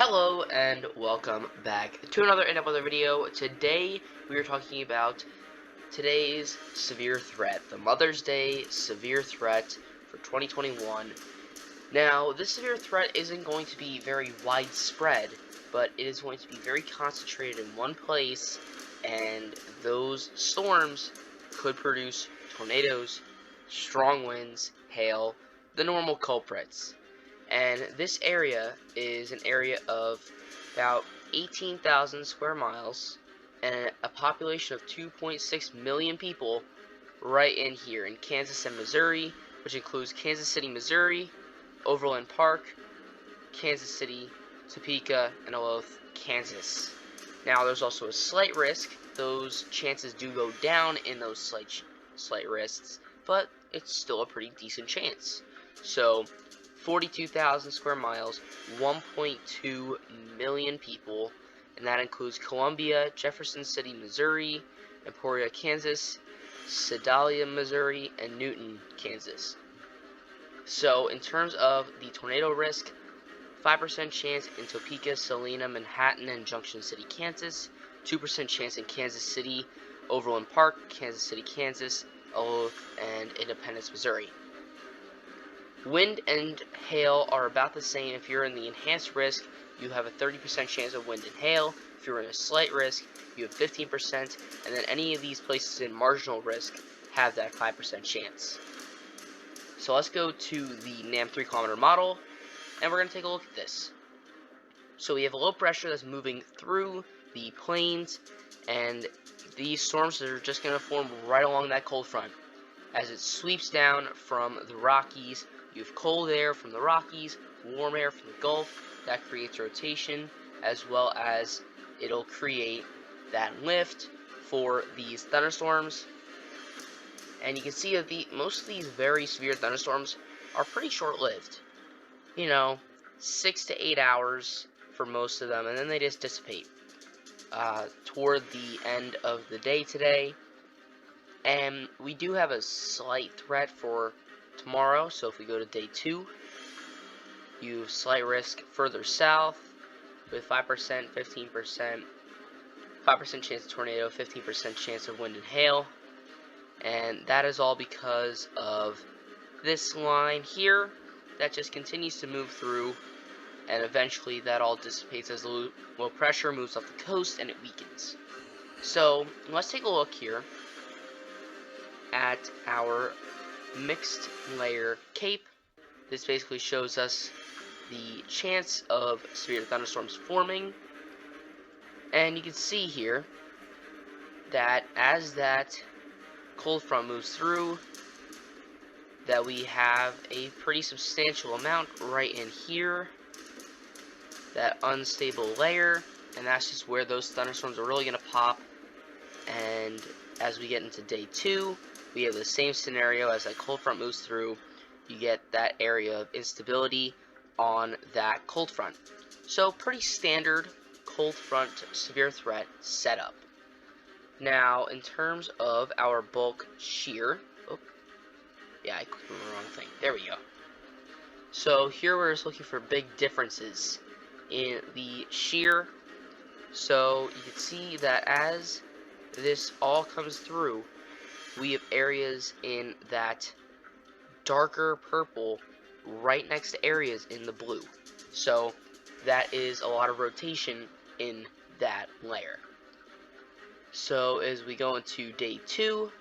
Hello and welcome back to another video. Today we are talking about today's severe threat, the Mother's Day severe threat for 2021. Now, this severe threat isn't going to be very widespread, but it is going to be very concentrated in one place, and those storms could produce tornadoes, strong winds, hail, the normal culprits. And this area is an area of about 18,000 square miles and a population of 2.6 million people right in here in Kansas and Missouri, which includes Kansas City, Missouri, Overland Park, Kansas City, Topeka, and Olathe, Kansas. Now, there's also a slight risk. Those chances do go down in those slight risks, but it's still a pretty decent chance. So, 42,000 square miles, 1.2 million people, and that includes Columbia, Jefferson City, Missouri, Emporia, Kansas, Sedalia, Missouri, and Newton, Kansas. So, in terms of the tornado risk, 5% chance in Topeka, Salina, Manhattan, and Junction City, Kansas, 2% chance in Kansas City, Overland Park, Kansas City, Kansas, Olathe, and Independence, Missouri. Wind and hail are about the same. If you're in the enhanced risk, you have a 30% chance of wind and hail. If you're in a slight risk, you have 15%, and then any of these places in marginal risk have that 5% chance. So let's go to the NAM 3-kilometer model, and we're going to take a look at this. So we have a low pressure that's moving through the plains, and these storms are just going to form right along that cold front. As it sweeps down from the Rockies, you have cold air from the Rockies, warm air from the Gulf. That creates rotation, as well as it'll create that lift for these thunderstorms. And you can see that most of these very severe thunderstorms are pretty short-lived. 6 to 8 hours for most of them, and then they just dissipate toward the end of the day today. And we do have a slight threat for tomorrow, so if we go to day 2, you have slight risk further south with 5%, 15%, 5% chance of tornado, 15% chance of wind and hail. And that is all because of this line here that just continues to move through, and eventually that all dissipates as the low pressure moves off the coast and it weakens. So let's take a look here at our mixed layer CAPE. This basically shows us the chance of severe thunderstorms forming, and you can see here that as that cold front moves through, that we have a pretty substantial amount right in here, that unstable layer, and that's just where those thunderstorms are really going to pop. And as we get into day 2, we have the same scenario. As that cold front moves through, you get that area of instability on that cold front. So pretty standard cold front severe threat setup. Now, in terms of our bulk shear, I clicked on the wrong thing. There we go. So here we're just looking for big differences in the shear. So you can see that as this all comes through, we have areas in that darker purple right next to areas in the blue. So that is a lot of rotation in that layer. So as we go into day 2,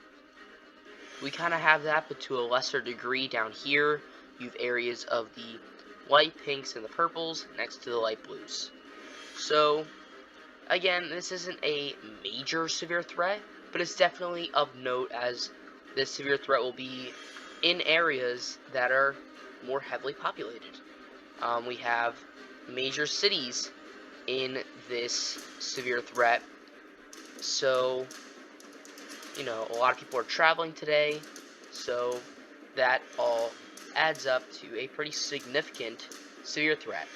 we kind of have that, but to a lesser degree down here. You have areas of the light pinks and the purples next to the light blues. So again, this isn't a major severe threat, but it's definitely of note, as this severe threat will be in areas that are more heavily populated. We have major cities in this severe threat, so a lot of people are traveling today, so that all adds up to a pretty significant severe threat.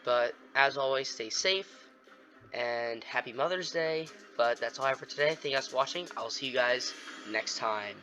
But as always, stay safe, and happy Mother's Day. But that's all I have for today. Thank you guys for watching. I'll see you guys next time.